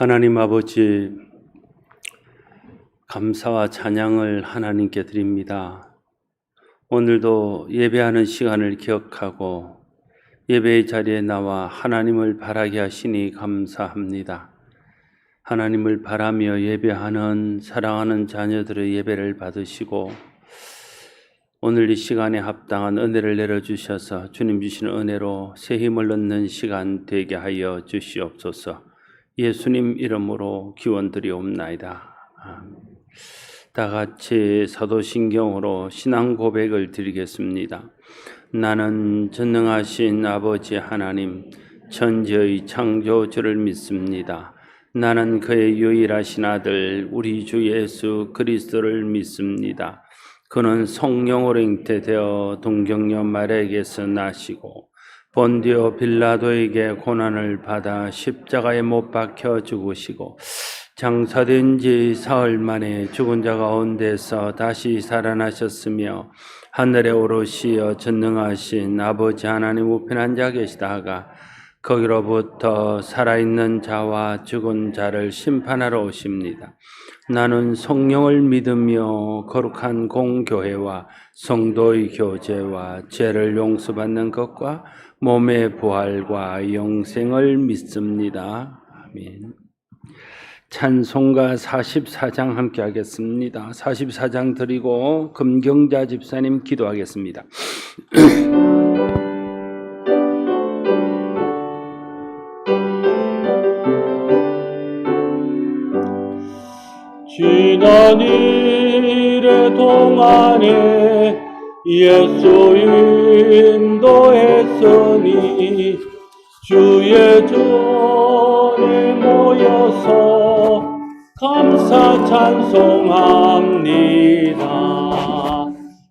하나님 아버지, 감사와 찬양을 하나님께 드립니다. 오늘도 예배하는 시간을 기억하고 예배의 자리에 나와 하나님을 바라게 하시니 감사합니다. 하나님을 바라며 예배하는 사랑하는 자녀들의 예배를 받으시고 오늘 이 시간에 합당한 은혜를 내려주셔서 주님 주시는 은혜로 새 힘을 얻는 시간 되게 하여 주시옵소서. 예수님 이름으로 기원드리옵나이다. 아멘. 다 같이 사도신경으로 신앙 고백을 드리겠습니다. 나는 전능하신 아버지 하나님 천지의 창조주를 믿습니다. 나는 그의 유일하신 아들 우리 주 예수 그리스도를 믿습니다. 그는 성령으로 잉태되어 동정녀 마리아에게서 나시고 본디오 빌라도에게 고난을 받아 십자가에 못 박혀 죽으시고 장사된 지 사흘 만에 죽은 자 가운데서 다시 살아나셨으며 하늘에 오르시어 전능하신 아버지 하나님 우편에 앉아 계시다가 거기로부터 살아있는 자와 죽은 자를 심판하러 오십니다. 나는 성령을 믿으며 거룩한 공교회와 성도의 교제와 죄를 용서받는 것과 몸의 부활과 영생을 믿습니다. 아멘. 찬송가 44장 함께 하겠습니다. 44장 드리고 금경자 집사님 기도하겠습니다. 지난 일의 동안에 예수 인도했으니 주의 전에 모여서 감사 찬송합니다.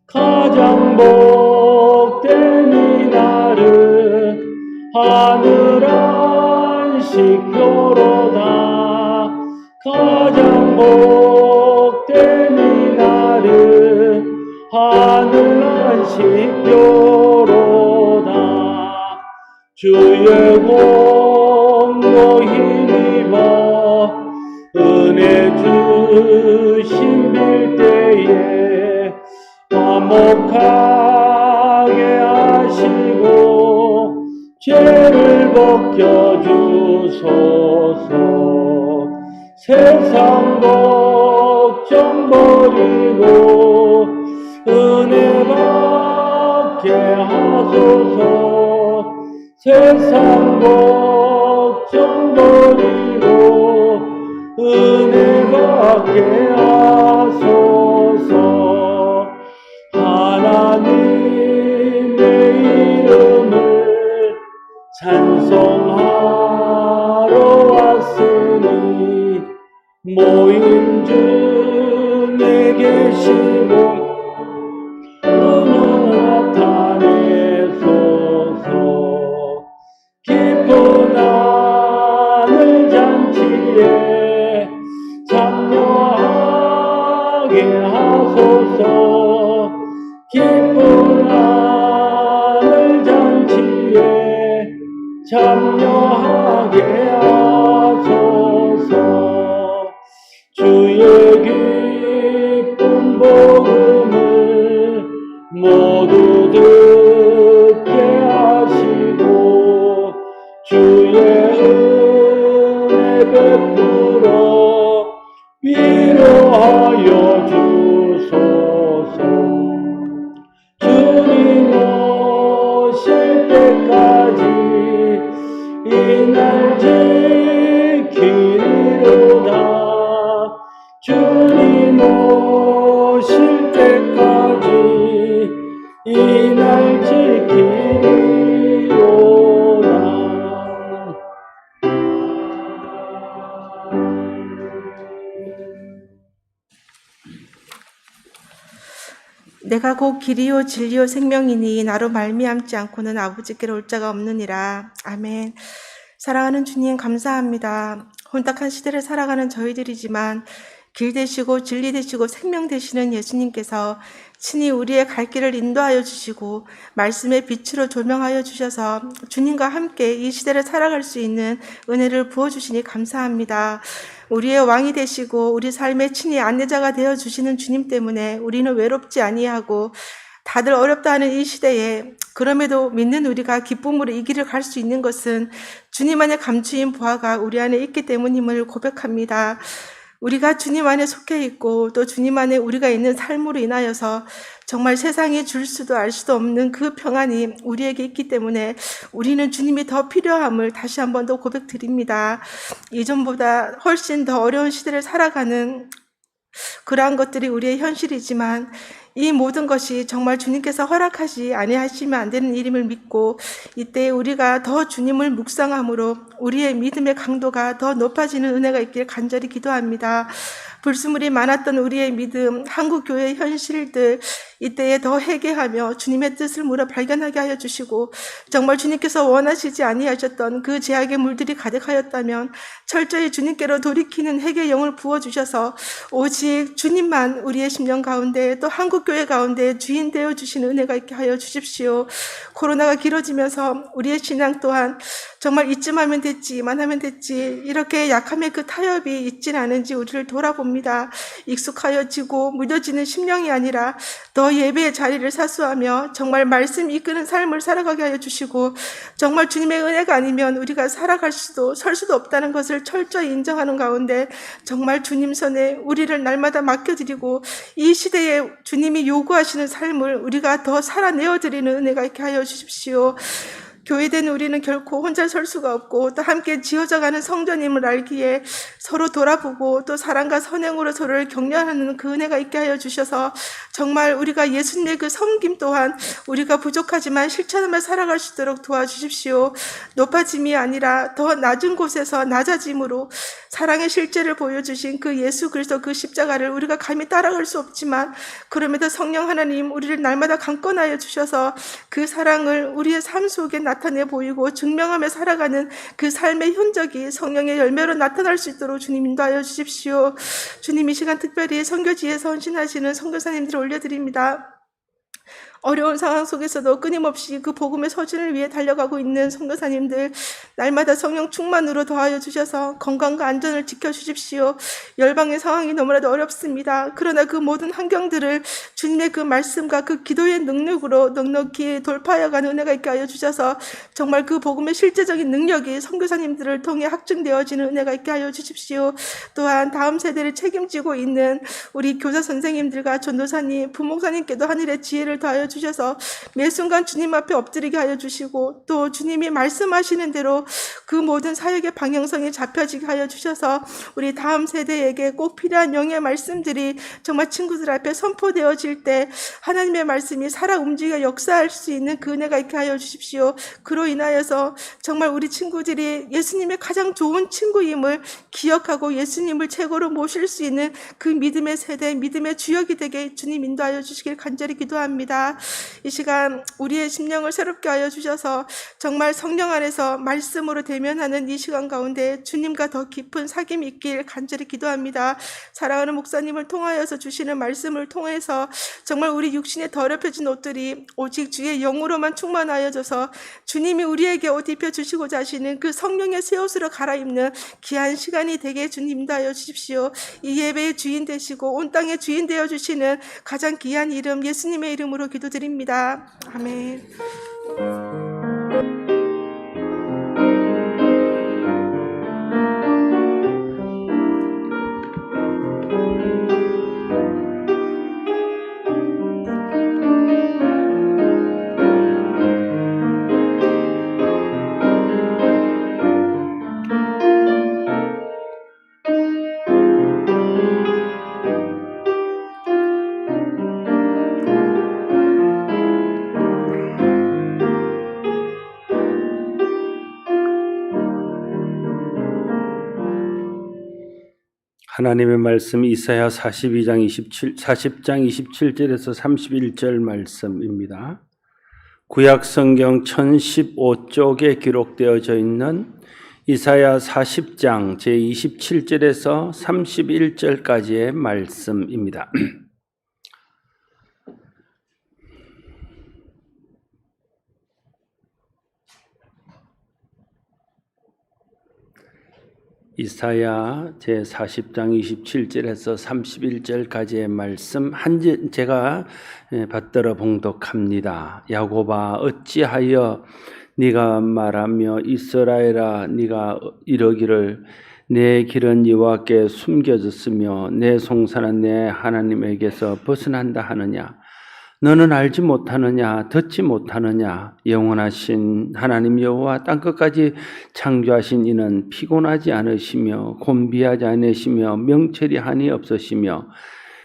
가장 복된 이날은 하늘 안식교로다. 가장 복된 이날은 하늘 안식교로다. 주의 공로 힘입어 은혜 주신 빌때에 화목하게 하시고 죄를 벗겨주소서. 세상 걱정 버리고 은혜 받게 하소서. 세상 걱정 버리고 은혜 받게 하소서. 하나님의 이름을 찬송하러 왔으니 모임 중에 계시고 은혜 나타내소서. 기쁜 하늘 잔치에 참여하게 하소서. 기쁜 하늘 잔치에 참여하게 하소서. 주의 기쁜 복음을 모두 듣게 하시고 주의 은혜 베풀어 위로하여 주소서. 주님 오실 때까지 이날 지키리로다. 주님 오실 때까지 이날 지키리로다. 내가 곧 길이요 진리요 생명이니 나로 말미암지 않고는 아버지께로 올 자가 없느니라. 아멘. 사랑하는 주님 감사합니다. 혼탁한 시대를 살아가는 저희들이지만 길 되시고 진리 되시고 생명 되시는 예수님께서 친히 우리의 갈 길을 인도하여 주시고 말씀의 빛으로 조명하여 주셔서 주님과 함께 이 시대를 살아갈 수 있는 은혜를 부어주시니 감사합니다. 우리의 왕이 되시고 우리 삶의 친히 안내자가 되어 주시는 주님 때문에 우리는 외롭지 아니하고 다들 어렵다 하는 이 시대에 그럼에도 믿는 우리가 기쁨으로 이 길을 갈 수 있는 것은 주님 안에 감추인 보화가 우리 안에 있기 때문임을 고백합니다. 우리가 주님 안에 속해 있고 또 주님 안에 우리가 있는 삶으로 인하여서 정말 세상이 줄 수도 알 수도 없는 그 평안이 우리에게 있기 때문에 우리는 주님이 더 필요함을 다시 한 번 더 고백드립니다. 이전보다 훨씬 더 어려운 시대를 살아가는 그러한 것들이 우리의 현실이지만 이 모든 것이 정말 주님께서 허락하지 아니하시면 안 되는 일임을 믿고 이때 우리가 더 주님을 묵상함으로 우리의 믿음의 강도가 더 높아지는 은혜가 있길 간절히 기도합니다. 불순물이 많았던 우리의 믿음, 한국교회의 현실들 이때에 더 회개하며 주님의 뜻을 물어 발견하게 하여 주시고 정말 주님께서 원하시지 아니하셨던 그 제약의 물들이 가득하였다면 철저히 주님께로 돌이키는 회개의 영을 부어주셔서 오직 주님만 우리의 심령 가운데 또 한국교회 가운데 주인 되어 주시는 은혜가 있게 하여 주십시오. 코로나가 길어지면서 우리의 신앙 또한 정말 이쯤 하면 됐지 이만 하면 됐지 이렇게 약함의 그 타협이 있진 않은지 우리를 돌아봅니다. 익숙하여지고 무뎌지는 심령이 아니라 더 예배의 자리를 사수하며 정말 말씀 이끄는 삶을 살아가게 하여 주시고 정말 주님의 은혜가 아니면 우리가 살아갈 수도 설 수도 없다는 것을 철저히 인정하는 가운데 정말 주님 손에 우리를 날마다 맡겨드리고 이 시대에 주님이 요구하시는 삶을 우리가 더 살아내어드리는 은혜가 있게 하여 주십시오. 교회된 우리는 결코 혼자 설 수가 없고 또 함께 지어져가는 성전임을 알기에 서로 돌아보고 또 사랑과 선행으로 서로를 격려하는 그 은혜가 있게 하여 주셔서 정말 우리가 예수님의 그 섬김 또한 우리가 부족하지만 실천하며 살아갈 수 있도록 도와주십시오. 높아짐이 아니라 더 낮은 곳에서 낮아짐으로 사랑의 실제를 보여주신 그 예수 그리스도 그 십자가를 우리가 감히 따라갈 수 없지만 그럼에도 성령 하나님 우리를 날마다 강권하여 주셔서 그 사랑을 우리의 삶 속에 나타내 보이고 증명하며 살아가는 그 삶의 흔적이 성령의 열매로 나타날 수 있도록 주님 인도하여 주십시오. 주님 이 시간 특별히 선교지에서 헌신하시는 선교사님들을 올려드립니다. 어려운 상황 속에서도 끊임없이 그 복음의 서준을 위해 달려가고 있는 선교사님들 날마다 성령 충만으로 더하여 주셔서 건강과 안전을 지켜주십시오. 열방의 상황이 너무나도 어렵습니다. 그러나 그 모든 환경들을 주님의 그 말씀과 그 기도의 능력으로 넉넉히 돌파하여가는 은혜가 있게 하여 주셔서 정말 그 복음의 실제적인 능력이 선교사님들을 통해 확증되어지는 은혜가 있게 하여 주십시오. 또한 다음 세대를 책임지고 있는 우리 교사 선생님들과 전도사님, 부목사님께도 하늘의 지혜를 더하여 주셔서 매 순간 주님 앞에 엎드리게 하여 주시고 또 주님이 말씀하시는 대로 그 모든 사역의 방향성이 잡혀지게 하여 주셔서 우리 다음 세대에게 꼭 필요한 영의 말씀들이 정말 친구들 앞에 선포되어질 때 하나님의 말씀이 살아 움직여 역사할 수 있는 그 은혜가 있게 하여 주십시오. 그로 인하여서 정말 우리 친구들이 예수님의 가장 좋은 친구임을 기억하고 예수님을 최고로 모실 수 있는 그 믿음의 세대, 믿음의 주역이 되게 주님 인도하여 주시길 간절히 기도합니다. 이 시간 우리의 심령을 새롭게 하여 주셔서 정말 성령 안에서 말씀으로 대면하는 이 시간 가운데 주님과 더 깊은 사귐이 있길 간절히 기도합니다. 사랑하는 목사님을 통하여서 주시는 말씀을 통해서 정말 우리 육신에 더럽혀진 옷들이 오직 주의 영으로만 충만하여져서 주님이 우리에게 옷 입혀주시고자 하시는 그 성령의 새 옷으로 갈아입는 귀한 시간이 되게 주님 인도하여 주십시오. 이 예배의 주인 되시고 온 땅의 주인 되어주시는 가장 귀한 이름 예수님의 이름으로 기도드립니다. 아멘. 하나님의 말씀 이사야 40장 27절에서 31절 말씀입니다. 구약 성경 1015쪽에 기록되어져 있는 이사야 40장 제27절에서 31절까지의 말씀입니다. 이사야 제40장 27절에서 31절까지의 말씀 제가 받들어 봉독합니다. 야곱아 어찌하여 네가 말하며 이스라엘아 네가 이러기를 내 길은 여호와께 숨겨졌으며 내 송사는 내 하나님에게서 벗어난다 하느냐. 너는 알지 못하느냐 듣지 못하느냐. 영원하신 하나님 여호와 땅끝까지 창조하신 이는 피곤하지 않으시며 곤비하지 않으시며 명철이 한이 없으시며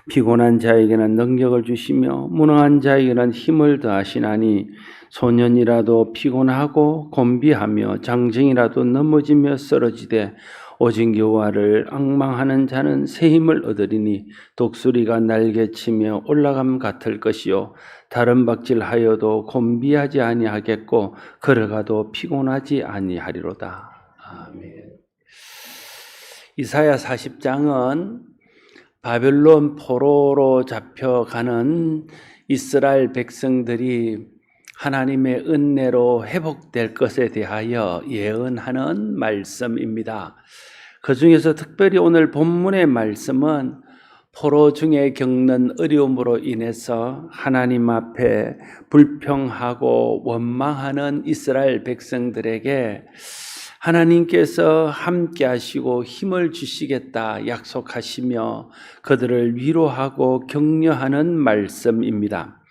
피곤한 자에게는 능력을 주시며 무능한 자에게는 힘을 더하시나니 소년이라도 피곤하고 곤비하며 장정이라도 넘어지며 쓰러지되 오직 여호와를 앙망하는 자는 새 힘을 얻으리니 독수리가 날개치며 올라감 같을 것이요 다른 박질하여도 곤비하지 아니하겠고 걸어가도 피곤하지 아니하리로다. 아멘. 이사야 40장은 바벨론 포로로 잡혀가는 이스라엘 백성들이 하나님의 은혜로 회복될 것에 대하여 예언하는 말씀입니다. 그 중에서 특별히 오늘 본문의 말씀은 포로 중에 겪는 어려움으로 인해서 하나님 앞에 불평하고 원망하는 이스라엘 백성들에게 하나님께서 함께 하시고 힘을 주시겠다 약속하시며 그들을 위로하고 격려하는 말씀입니다.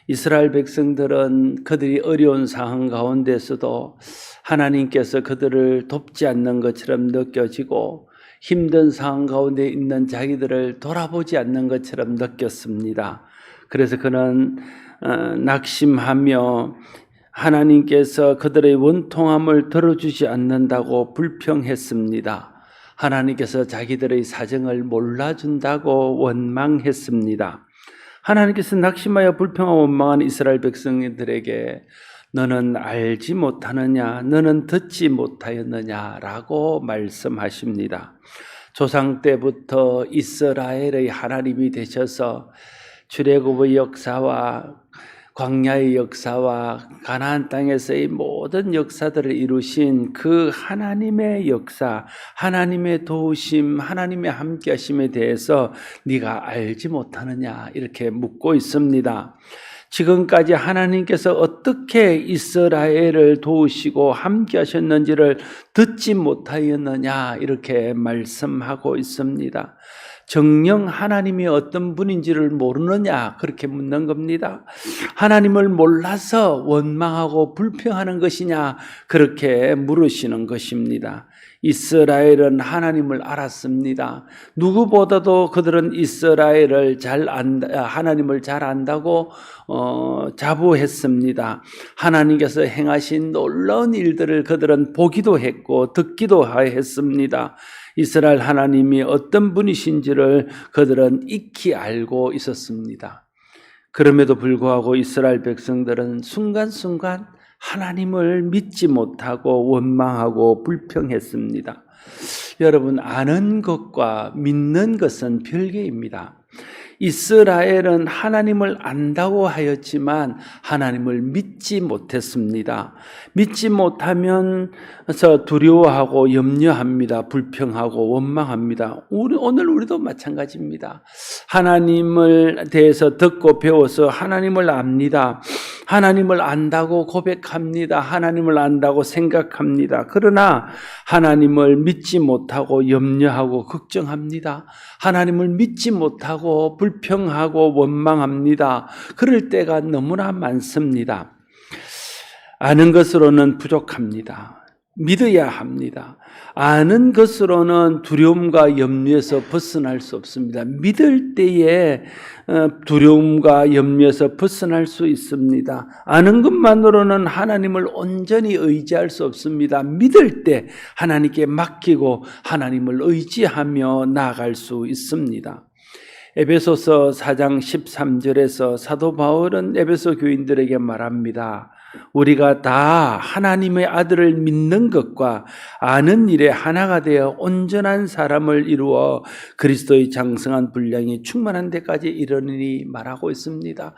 이스라엘 백성들은 그들이 어려운 상황 가운데서도 하나님께서 그들을 돕지 않는 것처럼 느껴지고 힘든 상황 가운데 있는 자기들을 돌아보지 않는 것처럼 느꼈습니다. 그래서 그는 낙심하며 하나님께서 그들의 원통함을 들어주지 않는다고 불평했습니다. 하나님께서 자기들의 사정을 몰라준다고 원망했습니다. 하나님께서 낙심하여 불평하고 원망한 이스라엘 백성들에게 너는 알지 못하느냐 너는 듣지 못하였느냐라고 말씀하십니다. 조상 때부터 이스라엘의 하나님이 되셔서 출애굽의 역사와 광야의 역사와 가나안 땅에서의 모든 역사들을 이루신 그 하나님의 역사, 하나님의 도우심, 하나님의 함께하심에 대해서 네가 알지 못하느냐 이렇게 묻고 있습니다. 지금까지 하나님께서 어떻게 이스라엘을 도우시고 함께하셨는지를 듣지 못하였느냐 이렇게 말씀하고 있습니다. 정녕 하나님이 어떤 분인지를 모르느냐 그렇게 묻는 겁니다. 하나님을 몰라서 원망하고 불평하는 것이냐 그렇게 물으시는 것입니다. 이스라엘은 하나님을 알았습니다. 누구보다도 그들은 이스라엘을 하나님을 잘 안다고 자부했습니다. 하나님께서 행하신 놀라운 일들을 그들은 보기도 했고 듣기도 했습니다. 이스라엘 하나님이 어떤 분이신지를 그들은 익히 알고 있었습니다. 그럼에도 불구하고 이스라엘 백성들은 순간순간 하나님을 믿지 못하고 원망하고 불평했습니다. 여러분, 아는 것과 믿는 것은 별개입니다. 이스라엘은 하나님을 안다고 하였지만 하나님을 믿지 못했습니다. 믿지 못하면서 두려워하고 염려합니다. 불평하고 원망합니다. 오늘 우리도 마찬가지입니다. 하나님을 대해서 듣고 배워서 하나님을 압니다. 하나님을 안다고 고백합니다. 하나님을 안다고 생각합니다. 그러나 하나님을 믿지 못하고 염려하고 걱정합니다. 하나님을 믿지 못하고 불평하고 원망합니다. 그럴 때가 너무나 많습니다. 아는 것으로는 부족합니다. 믿어야 합니다. 아는 것으로는 두려움과 염려에서 벗어날 수 없습니다. 믿을 때에 두려움과 염려에서 벗어날 수 있습니다. 아는 것만으로는 하나님을 온전히 의지할 수 없습니다. 믿을 때 하나님께 맡기고 하나님을 의지하며 나아갈 수 있습니다. 에베소서 4장 13절에서 사도 바울은 에베소 교인들에게 말합니다. 우리가 다 하나님의 아들을 믿는 것과 아는 일에 하나가 되어 온전한 사람을 이루어 그리스도의 장성한 분량이 충만한 데까지 이르느니 말하고 있습니다.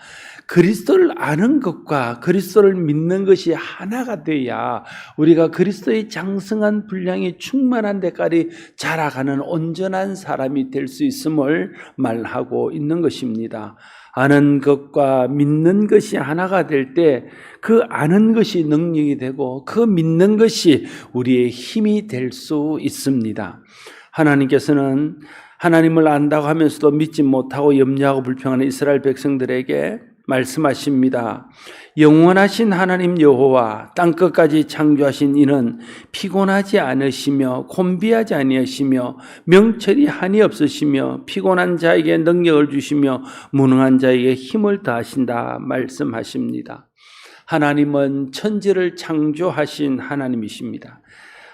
그리스도를 아는 것과 그리스도를 믿는 것이 하나가 돼야 우리가 그리스도의 장성한 분량이 충만한 데까지 자라가는 온전한 사람이 될 수 있음을 말하고 있는 것입니다. 아는 것과 믿는 것이 하나가 될 때 그 아는 것이 능력이 되고 그 믿는 것이 우리의 힘이 될 수 있습니다. 하나님께서는 하나님을 안다고 하면서도 믿지 못하고 염려하고 불평하는 이스라엘 백성들에게 말씀하십니다. 영원하신 하나님 여호와 땅끝까지 창조하신 이는 피곤하지 않으시며 곤비하지 아니하시며 명철이 한이 없으시며 피곤한 자에게 능력을 주시며 무능한 자에게 힘을 더하신다 말씀하십니다. 하나님은 천지를 창조하신 하나님이십니다.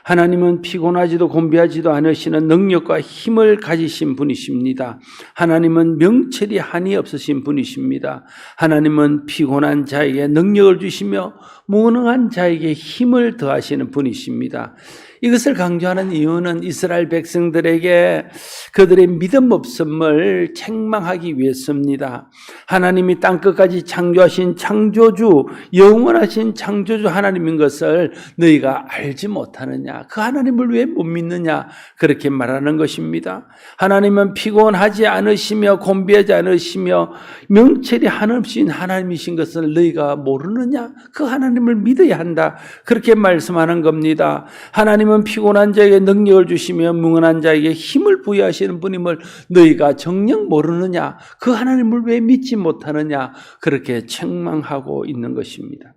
하나님은 피곤하지도 곤비하지도 않으시는 능력과 힘을 가지신 분이십니다. 하나님은 명철이 한이 없으신 분이십니다. 하나님은 피곤한 자에게 능력을 주시며 무능한 자에게 힘을 더하시는 분이십니다. 이것을 강조하는 이유는 이스라엘 백성들에게 그들의 믿음 없음을 책망하기 위해서입니다. 하나님이 땅끝까지 창조하신 창조주, 영원하신 창조주 하나님인 것을 너희가 알지 못하느냐? 그 하나님을 왜 못 믿느냐? 그렇게 말하는 것입니다. 하나님은 피곤하지 않으시며 곤비하지 않으시며 명철이 한없인 하나님이신 것을 너희가 모르느냐? 그 하나님을 믿어야 한다. 그렇게 말씀하는 겁니다. 하나님은 피곤한 자에게 능력을 주시며 무능한 자에게 힘을 부여하시는 분임을 너희가 정녕 모르느냐? 그 하나님을 왜 믿지 못하느냐? 그렇게 책망하고 있는 것입니다.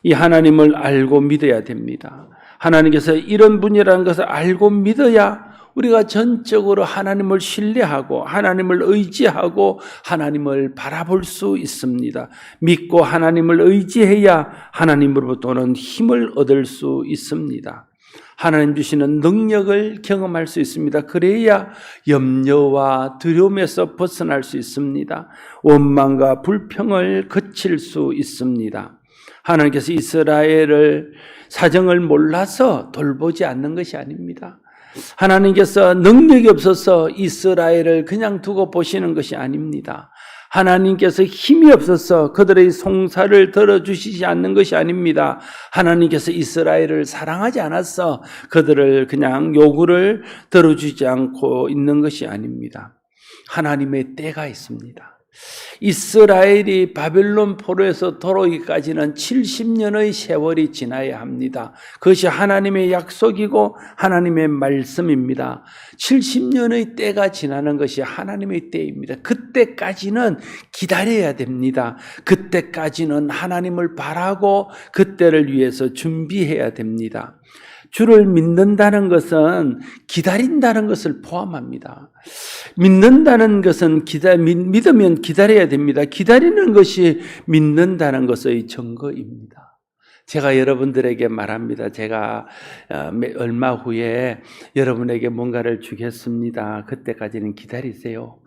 이 하나님을 알고 믿어야 됩니다. 하나님께서 이런 분이라는 것을 알고 믿어야 우리가 전적으로 하나님을 신뢰하고 하나님을 의지하고 하나님을 바라볼 수 있습니다. 믿고 하나님을 의지해야 하나님으로부터는 힘을 얻을 수 있습니다. 하나님 주시는 능력을 경험할 수 있습니다. 그래야 염려와 두려움에서 벗어날 수 있습니다. 원망과 불평을 거칠 수 있습니다. 하나님께서 이스라엘을 사정을 몰라서 돌보지 않는 것이 아닙니다. 하나님께서 능력이 없어서 이스라엘을 그냥 두고 보시는 것이 아닙니다. 하나님께서 힘이 없어서 그들의 송사를 들어주시지 않는 것이 아닙니다. 하나님께서 이스라엘을 사랑하지 않아서 그들을 그냥 요구를 들어주지 않고 있는 것이 아닙니다. 하나님의 때가 있습니다. 이스라엘이 바벨론 포로에서 돌아오기까지는 70년의 세월이 지나야 합니다. 그것이 하나님의 약속이고 하나님의 말씀입니다. 70년의 때가 지나는 것이 하나님의 때입니다. 그때까지는 기다려야 됩니다. 그때까지는 하나님을 바라고 그때를 위해서 준비해야 됩니다. 주를 믿는다는 기다린다는 것을 포함합니다. 믿는다는 것은 믿으면 기다려야 됩니다. 기다리는 것이 믿는다는 것의 증거입니다. 제가 여러분들에게 말합니다. 제가 얼마 후에 여러분에게 뭔가를 주겠습니다. 그때까지는 기다리세요.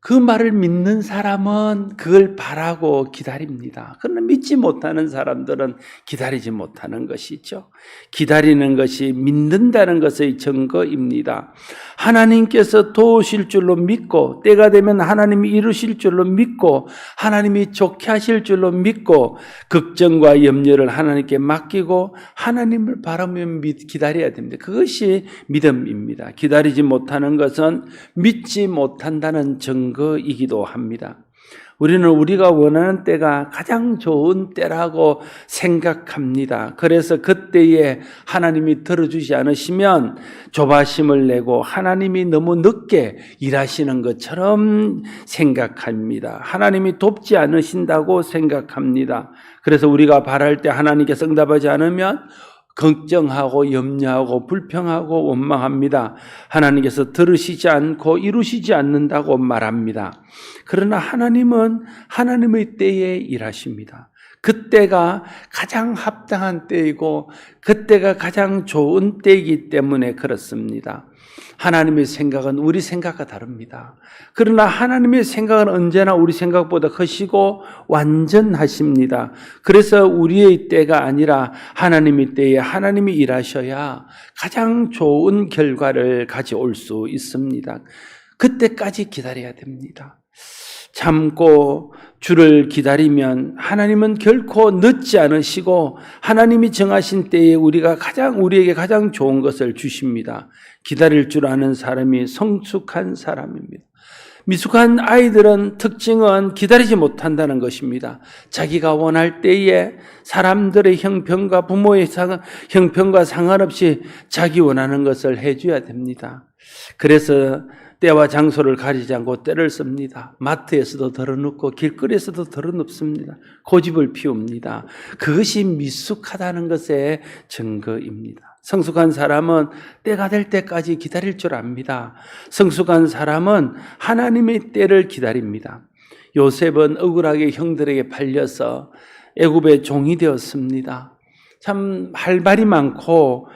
그 말을 믿는 사람은 그걸 바라고 기다립니다. 그러나 믿지 못하는 사람들은 기다리지 못하는 것이죠. 기다리는 것이 믿는다는 것의 증거입니다. 하나님께서 도우실 줄로 믿고 때가 되면 하나님이 이루실 줄로 믿고 하나님이 좋게 하실 줄로 믿고 걱정과 염려를 하나님께 맡기고 하나님을 바라며 기다려야 됩니다. 그것이 믿음입니다. 기다리지 못하는 것은 믿지 못한다는 증거이기도 합니다. 우리는 우리가 원하는 때가 가장 좋은 때라고 생각합니다. 그래서 그때에 하나님이 들어주지 않으시면 조바심을 내고 하나님이 너무 늦게 일하시는 것처럼 생각합니다. 하나님이 돕지 않으신다고 생각합니다. 그래서 우리가 바랄 때 하나님께서 응답하지 않으면 걱정하고 염려하고 불평하고 원망합니다. 하나님께서 들으시지 않고 이루시지 않는다고 말합니다. 그러나 하나님은 하나님의 때에 일하십니다. 그때가 가장 합당한 때이고 그때가 가장 좋은 때이기 때문에 그렇습니다. 하나님의 생각은 우리 생각과 다릅니다. 그러나 하나님의 생각은 언제나 우리 생각보다 크시고 완전하십니다. 그래서 우리의 때가 아니라 하나님의 때에 하나님이 일하셔야 가장 좋은 결과를 가져올 수 있습니다. 그때까지 기다려야 됩니다. 참고 주를 기다리면 하나님은 결코 늦지 않으시고 하나님이 정하신 때에 우리에게 가장 좋은 것을 주십니다. 기다릴 줄 아는 사람이 성숙한 사람입니다. 미숙한 아이들은 특징은 기다리지 못한다는 것입니다. 자기가 원할 때에 사람들의 형편과 부모의 형편과 상관없이 자기 원하는 것을 해줘야 됩니다. 그래서 때와 장소를 가리지 않고 때를 씁니다. 마트에서도 덜어눕고 길거리에서도 덜어눕습니다. 고집을 피웁니다. 그것이 미숙하다는 것의 증거입니다. 성숙한 사람은 때가 될 때까지 기다릴 줄 압니다. 성숙한 사람은 하나님의 때를 기다립니다. 요셉은 억울하게 형들에게 팔려서 애굽의 종이 되었습니다. 참 할 말이 많고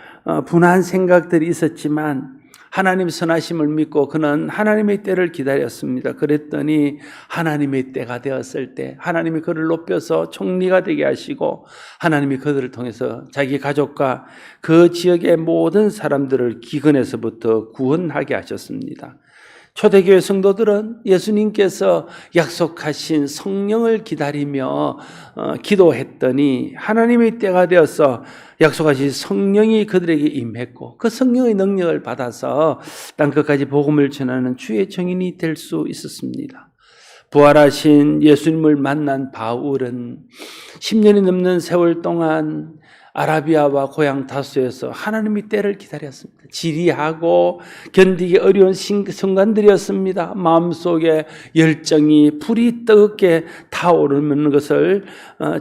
분한 생각들이 있었지만 하나님 선하심을 믿고 그는 하나님의 때를 기다렸습니다. 그랬더니 하나님의 때가 되었을 때 하나님이 그를 높여서 총리가 되게 하시고 하나님이 그들을 통해서 자기 가족과 그 지역의 모든 사람들을 기근에서부터 구원하게 하셨습니다. 초대교회 성도들은 예수님께서 약속하신 성령을 기다리며 기도했더니 하나님의 때가 되어서 약속하신 성령이 그들에게 임했고 그 성령의 능력을 받아서 땅끝까지 복음을 전하는 주의 증인이 될 수 있었습니다. 부활하신 예수님을 만난 바울은 10년이 넘는 세월 동안 아라비아와 고향 다소에서 하나님의 때를 기다렸습니다. 지리하고 견디기 어려운 순간들이었습니다. 마음속에 열정이 불이 뜨겁게 타오르는 것을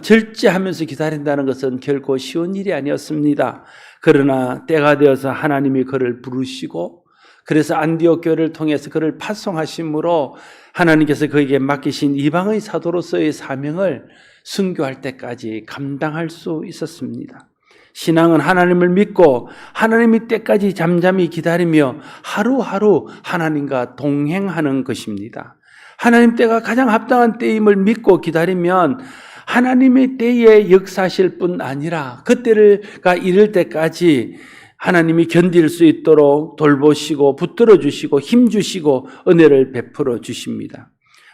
절제하면서 기다린다는 것은 결코 쉬운 일이 아니었습니다. 그러나 때가 되어서 하나님이 그를 부르시고 그래서 안디옥 교회를 통해서 그를 파송하심으로 하나님께서 그에게 맡기신 이방의 사도로서의 사명을 순교할 때까지 감당할 수 있었습니다. 신앙은 하나님을 믿고 하나님의 때까지 잠잠히 기다리며 하루하루 하나님과 동행하는 것입니다. 하나님 때가 가장 합당한 때임을 믿고 기다리면 하나님의 때에 역사하실 뿐 아니라 그때가 이를 때까지 하나님이 견딜 수 있도록 돌보시고 붙들어 주시고 힘 주시고 은혜를 베풀어 주십니다.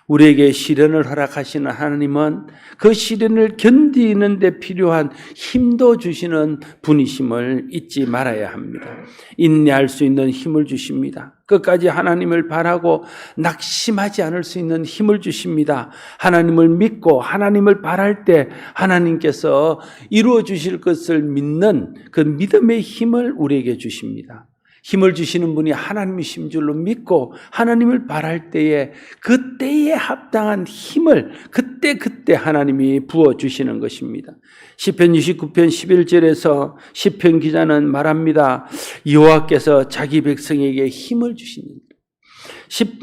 우리에게 시련을 허락하시는 하나님은 그 시련을 견디는 데 필요한 힘도 주시는 분이심을 잊지 말아야 합니다. 인내할 수 있는 힘을 주십니다. 끝까지 하나님을 바라고 낙심하지 않을 수 있는 힘을 주십니다. 하나님을 믿고 하나님을 바랄 때 하나님께서 이루어 주실 것을 믿는 그 믿음의 힘을 우리에게 주십니다. 힘을 주시는 분이 하나님이신 줄로 믿고 하나님을 바랄 때에 그때에 합당한 힘을 그때 하나님이 부어주시는 것입니다. 시편 29편 11절에서 시편 기자는 말합니다. 여호와께서 자기 백성에게 힘을 주시는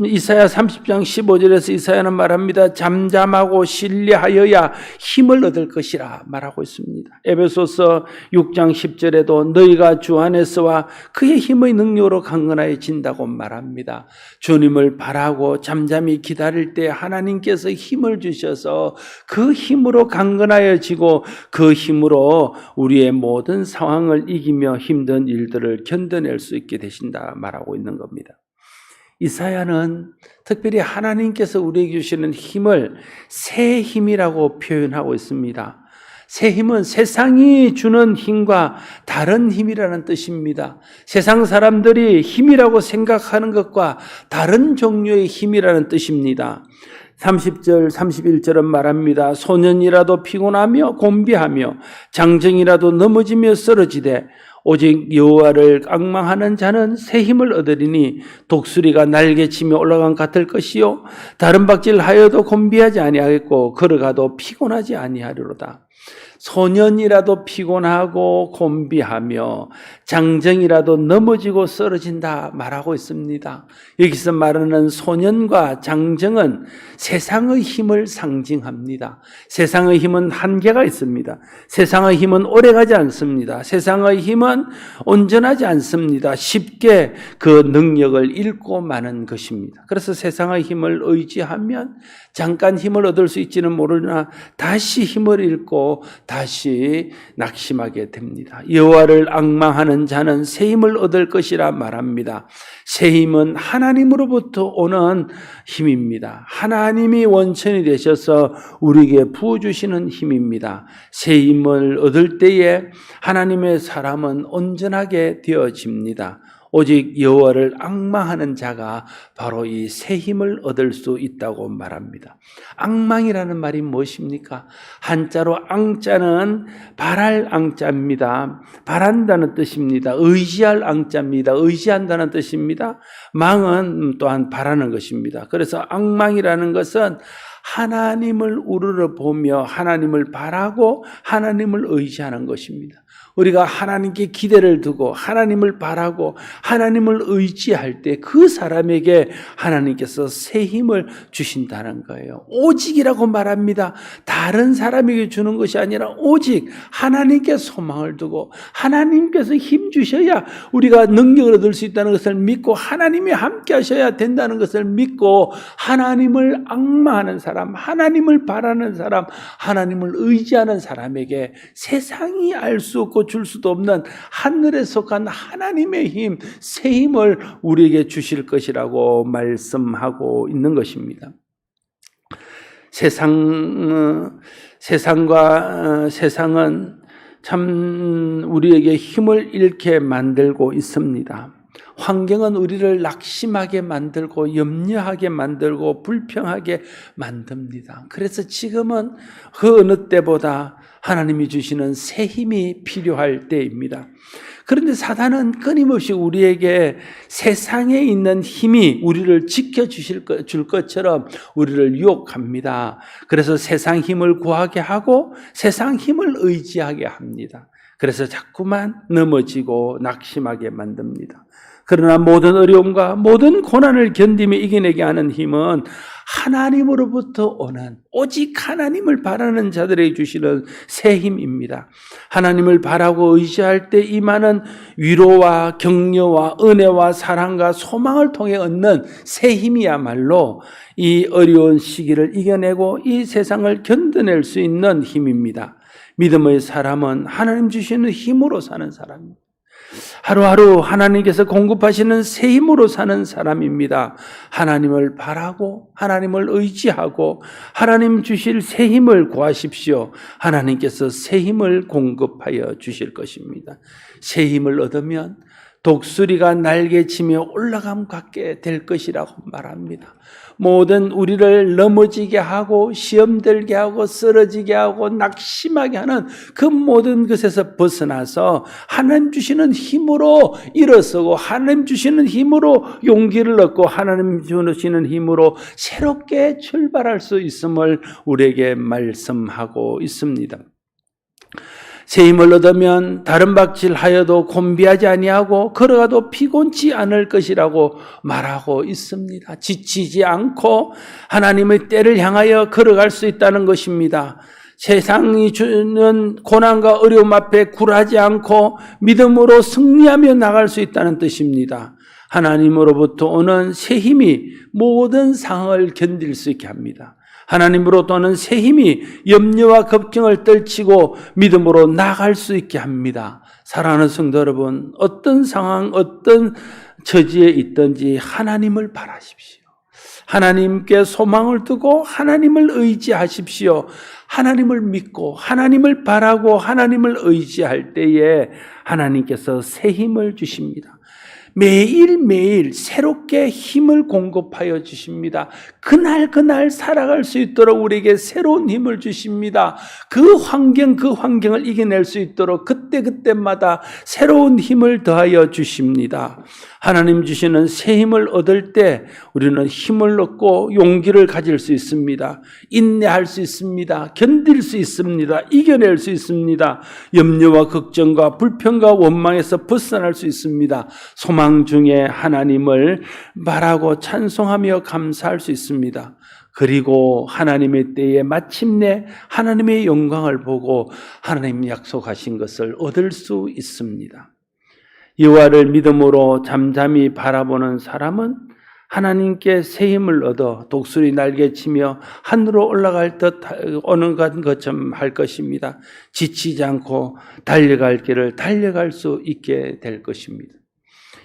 이사야 30장 15절에서 이사야는 말합니다. 잠잠하고 신뢰하여야 힘을 얻을 것이라 말하고 있습니다. 에베소서 6장 10절에도 너희가 주 안에서와 그의 힘의 능력으로 강건하여진다고 말합니다. 주님을 바라고 잠잠히 기다릴 때 하나님께서 힘을 주셔서 그 힘으로 강건하여지고 그 힘으로 우리의 모든 상황을 이기며 힘든 일들을 견뎌낼 수 있게 되신다 말하고 있는 겁니다. 이사야는 특별히 하나님께서 우리에게 주시는 힘을 새 힘이라고 표현하고 있습니다. 새 힘은 세상이 주는 힘과 다른 힘이라는 뜻입니다. 세상 사람들이 힘이라고 생각하는 것과 다른 종류의 힘이라는 뜻입니다. 30절, 31절은 말합니다. 소년이라도 피곤하며 곤비하며 장정이라도 넘어지며 쓰러지되 오직 여호와를 앙망하는 자는 새 힘을 얻으리니 독수리가 날개치며 올라간 같을 것이요 다른 박질하여도 곤비하지 아니하겠고 걸어가도 피곤하지 아니하리로다. 소년이라도 피곤하고 곤비하며 장정이라도 넘어지고 쓰러진다 말하고 있습니다. 여기서 말하는 소년과 장정은 세상의 힘을 상징합니다. 세상의 힘은 한계가 있습니다. 세상의 힘은 오래가지 않습니다. 세상의 힘은 온전하지 않습니다. 쉽게 그 능력을 잃고 마는 것입니다. 그래서 세상의 힘을 의지하면 잠깐 힘을 얻을 수 있지는 모르나 다시 힘을 잃고 다시 낙심하게 됩니다. 여호와를 앙망하는 자는 새 힘을 얻을 것이라 말합니다. 새 힘은 하나님으로부터 오는 힘입니다. 하나님이 원천이 되셔서 우리에게 부어주시는 힘입니다. 새 힘을 얻을 때에 하나님의 사람은 온전하게 되어집니다. 오직 여호와를 앙망하는 자가 바로 이 새 힘을 얻을 수 있다고 말합니다. 앙망이라는 말이 무엇입니까? 한자로 앙자는 바랄 앙자입니다. 바란다는 뜻입니다. 의지할 앙자입니다. 의지한다는 뜻입니다. 망은 또한 바라는 것입니다. 그래서 앙망이라는 것은 하나님을 우러러 보며 하나님을 바라고 하나님을 의지하는 것입니다. 우리가 하나님께 기대를 두고 하나님을 바라고 하나님을 의지할 때 그 사람에게 하나님께서 새 힘을 주신다는 거예요. 오직이라고 말합니다. 다른 사람에게 주는 것이 아니라 오직 하나님께 소망을 두고 하나님께서 힘 주셔야 우리가 능력을 얻을 수 있다는 것을 믿고 하나님이 함께 하셔야 된다는 것을 믿고 하나님을 앙망하는 사람, 하나님을 바라는 사람, 하나님을 의지하는 사람에게 세상이 알 수 없고 줄 수도 없는 하늘에 속한 하나님의 힘, 새 힘을 우리에게 주실 것이라고 말씀하고 있는 것입니다. 세상은 참 우리에게 힘을 잃게 만들고 있습니다. 환경은 우리를 낙심하게 만들고 염려하게 만들고 불평하게 만듭니다. 그래서 지금은 그 어느 때보다 하나님이 주시는 새 힘이 필요할 때입니다. 그런데 사단은 끊임없이 우리에게 세상에 있는 힘이 우리를 지켜줄 것처럼 우리를 유혹합니다. 그래서 세상 힘을 구하게 하고 세상 힘을 의지하게 합니다. 그래서 자꾸만 넘어지고 낙심하게 만듭니다. 그러나 모든 어려움과 모든 고난을 견디며 이겨내게 하는 힘은 하나님으로부터 오는 오직 하나님을 바라는 자들에게 주시는 새 힘입니다. 하나님을 바라고 의지할 때 임하는 위로와 격려와 은혜와 사랑과 소망을 통해 얻는 새 힘이야말로 이 어려운 시기를 이겨내고 이 세상을 견뎌낼 수 있는 힘입니다. 믿음의 사람은 하나님 주시는 힘으로 사는 사람입니다. 하루하루 하나님께서 공급하시는 새 힘으로 사는 사람입니다. 하나님을 바라고 하나님을 의지하고 하나님 주실 새 힘을 구하십시오. 하나님께서 새 힘을 공급하여 주실 것입니다. 새 힘을 얻으면 독수리가 날개치며 올라감 갖게 될 것이라고 말합니다. 모든 우리를 넘어지게 하고 시험 들게 하고 쓰러지게 하고 낙심하게 하는 그 모든 것에서 벗어나서 하나님 주시는 힘으로 일어서고 하나님 주시는 힘으로 용기를 얻고 하나님 주시는 힘으로 새롭게 출발할 수 있음을 우리에게 말씀하고 있습니다. 새 힘을 얻으면 다른 박질하여도 곤비하지 아니하고 걸어가도 피곤치 않을 것이라고 말하고 있습니다. 지치지 않고 하나님의 때를 향하여 걸어갈 수 있다는 것입니다. 세상이 주는 고난과 어려움 앞에 굴하지 않고 믿음으로 승리하며 나갈 수 있다는 뜻입니다. 하나님으로부터 오는 새 힘이 모든 상황을 견딜 수 있게 합니다. 하나님으로부터 오는 새 힘이 염려와 걱정을 떨치고 믿음으로 나아갈 수 있게 합니다. 사랑하는 성도 여러분, 어떤 상황, 어떤 처지에 있든지 하나님을 바라십시오. 하나님께 소망을 두고 하나님을 의지하십시오. 하나님을 믿고 하나님을 바라고 하나님을 의지할 때에 하나님께서 새 힘을 주십니다. 매일매일 새롭게 힘을 공급하여 주십니다. 그날 살아갈 수 있도록 우리에게 새로운 힘을 주십니다. 그 환경을 이겨낼 수 있도록 그때마다 새로운 힘을 더하여 주십니다. 하나님 주시는 새 힘을 얻을 때 우리는 힘을 얻고 용기를 가질 수 있습니다. 인내할 수 있습니다. 견딜 수 있습니다. 이겨낼 수 있습니다. 염려와 걱정과 불평과 원망에서 벗어날 수 있습니다. 소망 중에 하나님을 말하고 찬송하며 감사할 수 있습니다. 그리고 하나님의 때에 마침내 하나님의 영광을 보고 하나님 약속하신 것을 얻을 수 있습니다. 여호와를 믿음으로 잠잠히 바라보는 사람은 하나님께 새 힘을 얻어 독수리 날개치며 하늘로 올라갈 듯 어느 것처럼 할 것입니다. 지치지 않고 달려갈 길을 달려갈 수 있게 될 것입니다.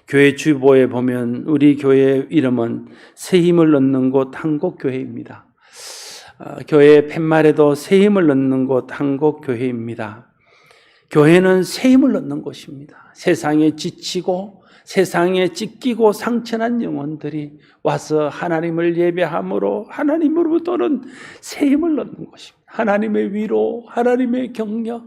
교회 주보에 보면 우리 교회의 이름은 새 힘을 얻는 곳 한국교회입니다. 교회 팻말에도 새 힘을 얻는 곳 한국교회입니다. 교회는 새 힘을 얻는 곳입니다. 세상에 지치고 세상에 찢기고 상처난 영혼들이 와서 하나님을 예배함으로 하나님으로부터는 새 힘을 얻는 것입니다. 하나님의 위로, 하나님의 격려,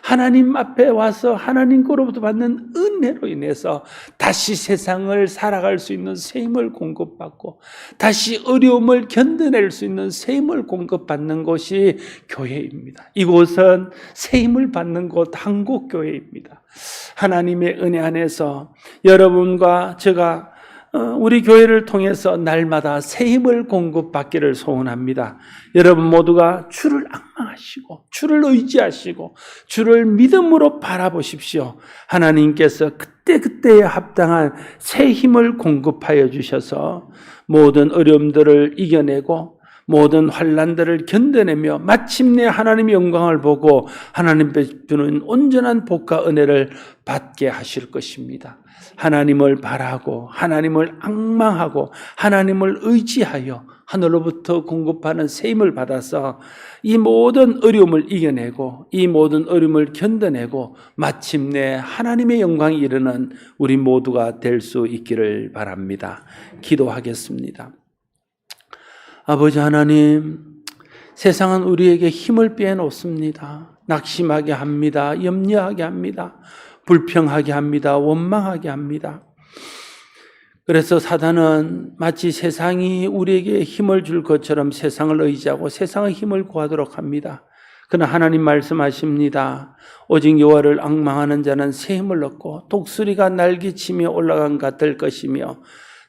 하나님 앞에 와서 하나님 거로부터 받는 은혜로 인해서 다시 세상을 살아갈 수 있는 새 힘을 공급받고 다시 어려움을 견뎌낼 수 있는 새 힘을 공급받는 곳이 교회입니다. 이곳은 새 힘을 받는 곳 한국교회입니다. 하나님의 은혜 안에서 여러분과 제가 우리 교회를 통해서 날마다 새 힘을 공급받기를 소원합니다. 여러분 모두가 주를 앙망하시고 주를 의지하시고 주를 믿음으로 바라보십시오. 하나님께서 그때그때에 합당한 새 힘을 공급하여 주셔서 모든 어려움들을 이겨내고 모든 환난들을 견뎌내며 마침내 하나님의 영광을 보고 하나님께 주는 온전한 복과 은혜를 받게 하실 것입니다. 하나님을 바라고 하나님을 앙망하고 하나님을 의지하여 하늘로부터 공급하는 새 힘을 받아서 이 모든 어려움을 이겨내고 이 모든 어려움을 견뎌내고 마침내 하나님의 영광이 이르는 우리 모두가 될 수 있기를 바랍니다. 기도하겠습니다. 아버지 하나님, 세상은 우리에게 힘을 빼놓습니다. 낙심하게 합니다. 염려하게 합니다. 불평하게 합니다. 원망하게 합니다. 그래서 사단은 마치 세상이 우리에게 힘을 줄 것처럼 세상을 의지하고 세상의 힘을 구하도록 합니다. 그러나 하나님 말씀하십니다. 오직 여호와를 앙망하는 자는 새 힘을 얻고 독수리가 날개치며 올라간 것 같을 것이며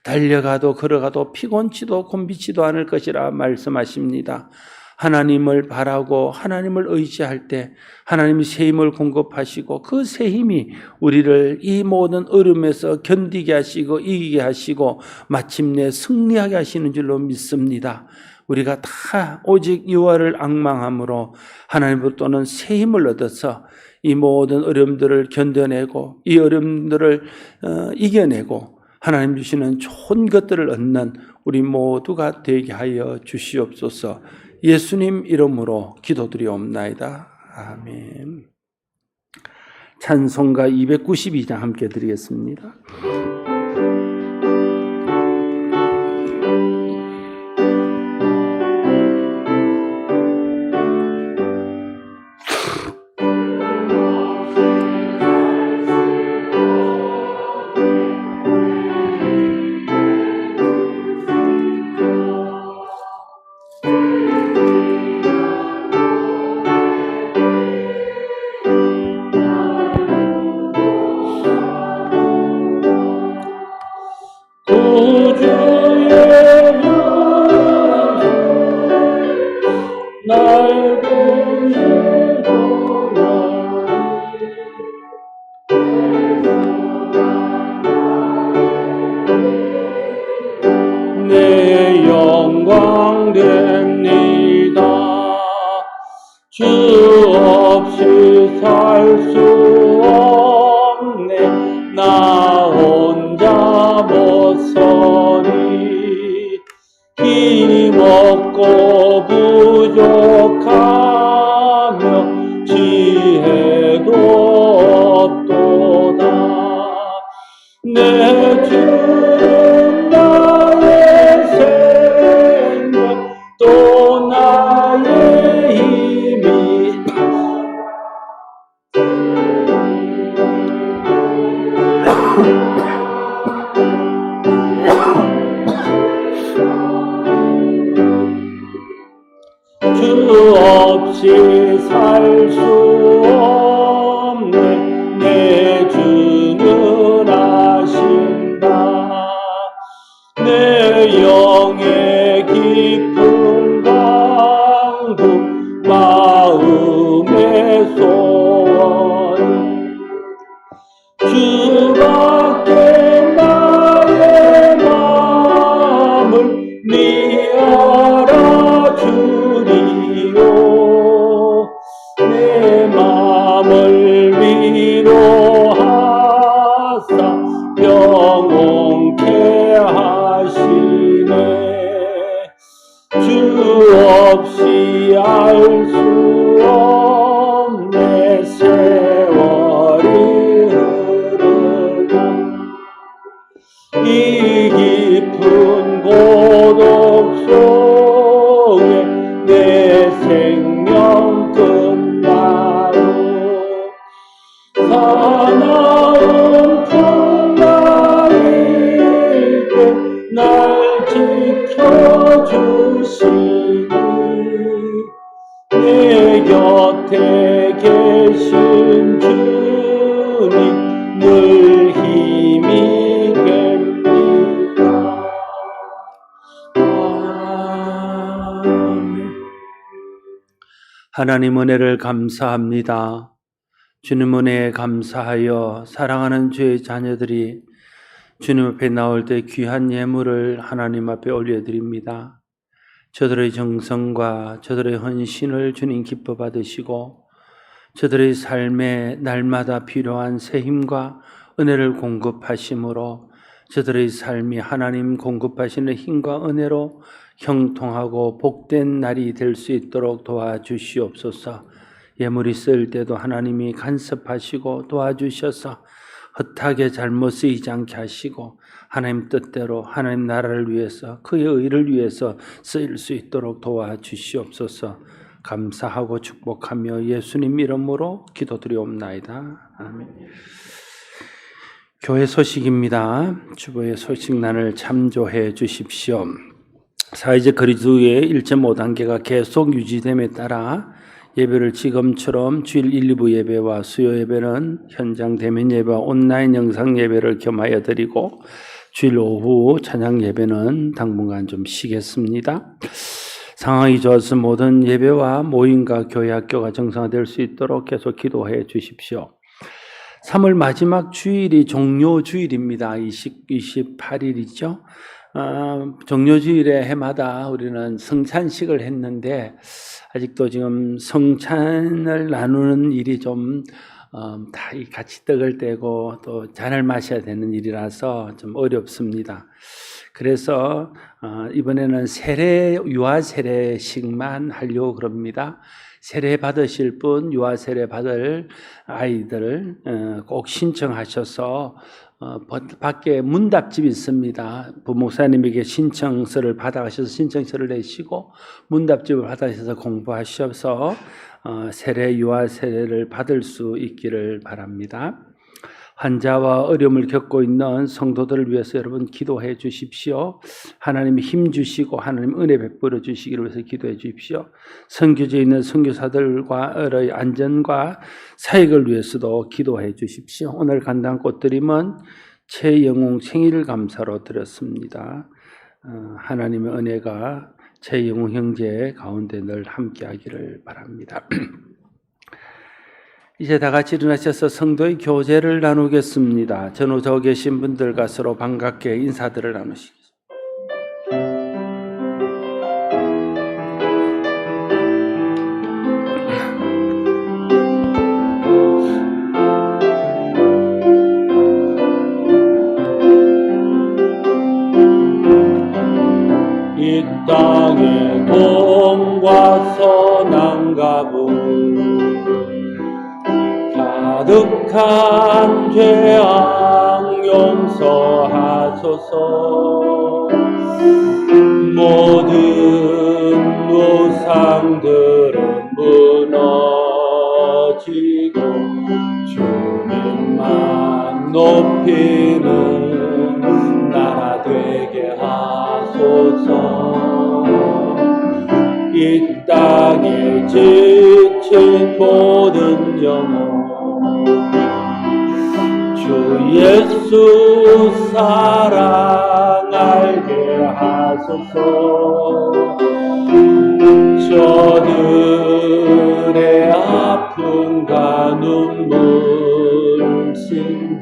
달려가도 걸어가도 피곤치도 곤비치도 않을 것이라 말씀하십니다. 하나님을 바라고 하나님을 의지할 때 하나님이 새 힘을 공급하시고 그 새 힘이 우리를 이 모든 어려움에서 견디게 하시고 이기게 하시고 마침내 승리하게 하시는 줄로 믿습니다. 우리가 다 오직 여호와를 앙망함으로 하나님으로부터는 새 힘을 얻어서 이 모든 어려움들을 견뎌내고 이 어려움들을 이겨내고 하나님 주시는 좋은 것들을 얻는 우리 모두가 되게 하여 주시옵소서. 예수님 이름으로 기도드리옵나이다. 아멘. 찬송가 292장 함께 드리겠습니다. 내 영광 됩니다. 주 없이 살 수 없네. 나 혼자 못 서리. 힘없고 부족하며 지혜도 없도다. 내 살 수 없네. 내 주는 아신다. 내 영의 깊은 강도 마음의 소원 주밖에 나의 마음을 니 알아주리요. 내 마음을 위로하사 영원케 하시네. 주 없이 알 수 없네. 세월이 흐르고 이 깊은 고독 속에 내 생명 끝나도 사나운 풍랑일 때 날 지켜주시니 내 곁에 계신 주님 늘 힘이 됩니다. 아멘. 하나님 은혜를 감사합니다. 주님 은혜에 감사하여 사랑하는 주의 자녀들이 주님 앞에 나올 때 귀한 예물을 하나님 앞에 올려드립니다. 저들의 정성과 저들의 헌신을 주님 기뻐 받으시고 저들의 삶에 날마다 필요한 새 힘과 은혜를 공급하심으로 저들의 삶이 하나님 공급하시는 힘과 은혜로 형통하고 복된 날이 될 수 있도록 도와주시옵소서. 예물이 쓰일 때도 하나님이 간섭하시고 도와주셔서 헛하게 잘못 쓰이지 않게 하시고 하나님 뜻대로 하나님 나라를 위해서 그의 의를 위해서 쓰일 수 있도록 도와주시옵소서. 감사하고 축복하며 예수님 이름으로 기도드리옵나이다. 아멘. 교회 소식입니다. 주보의 소식란을 참조해 주십시오. 사회적 거리두기의 1.5단계가 계속 유지됨에 따라 예배를 지금처럼 주일 1, 2부 예배와 수요 예배는 현장 대면 예배와 온라인 영상 예배를 겸하여 드리고 주일 오후 찬양 예배는 당분간 좀 쉬겠습니다. 상황이 좋아서 모든 예배와 모임과 교회 학교가 정상화될 수 있도록 계속 기도해 주십시오. 3월 마지막 주일이 종료주일입니다. 28일이죠. 종료주일에 해마다 우리는 성찬식을 했는데 아직도 지금 성찬을 나누는 일이 좀 다 같이 떡을 떼고 또 잔을 마셔야 되는 일이라서 좀 어렵습니다. 그래서 이번에는 유아 세례식만 하려고 그럽니다. 세례 받으실 분, 유아 세례 받을 아이들 꼭 신청하셔서 밖에 문답집이 있습니다. 부목사님에게 신청서를 받아가셔서 신청서를 내시고 문답집을 받아셔서 공부하셔서 유아 세례를 받을 수 있기를 바랍니다. 환자와 어려움을 겪고 있는 성도들을 위해서 여러분 기도해 주십시오. 하나님이 힘 주시고 하나님 은혜 베풀어 주시기를 위해서 기도해 주십시오. 선교지에 있는 선교사들과의 안전과 사역을 위해서도 기도해 주십시오. 오늘 간단 꽃드림은 최영웅 생일 감사로 드렸습니다. 하나님의 은혜가 최영웅 형제 가운데 늘 함께하기를 바랍니다. 이제 다 같이 일어나셔서 성도의 교제를 나누겠습니다. 전후 계신 분들과 서로 반갑게 인사들을 나누시겠습니다. 이 땅의 돈과 선한 가분 가득한 죄악 용서하소서. 모든 우상들은 무너지고 주님만 높이는 나라 되게 하소서. 이 땅에 지친 오신 모든 영혼 주 예수 사랑 알게 하소서. 저들의 아픔과 눈물 씻는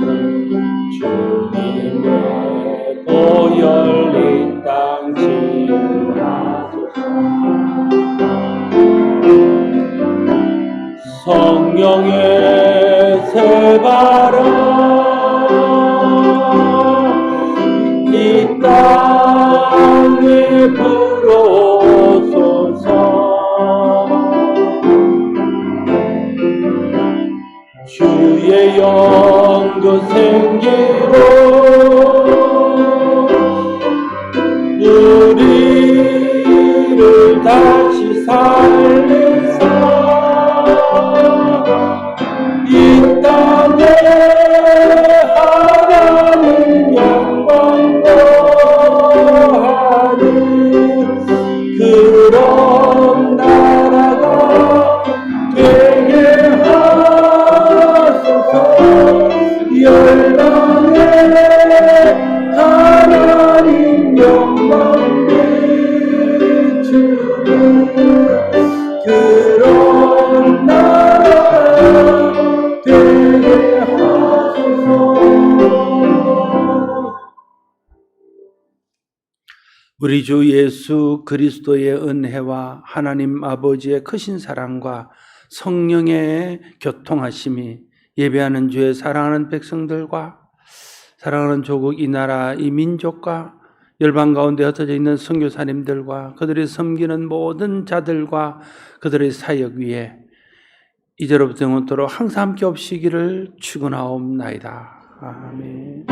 주님의 보 열린 땅 지하소서. 성령의 새 바람 이 땅에 불어오소서. 주의 영도 생기로 우리를 다시 살리사 이 땅에 하나님 영광 더하니 그런 나라가 되게 하소서. 열방에 하나님 영광 비추는 그런 나라가 되게 하소서. 우리 주 예수 그리스도의 은혜와 하나님 아버지의 크신 사랑과 성령의 교통하심이 예배하는 주의 사랑하는 백성들과 사랑하는 조국 이 나라 이 민족과 열방 가운데 흩어져 있는 선교사님들과 그들이 섬기는 모든 자들과 그들의 사역 위에 이제로부터 영원토록 항상 함께 없이기를 축원하옵나이다. 아멘.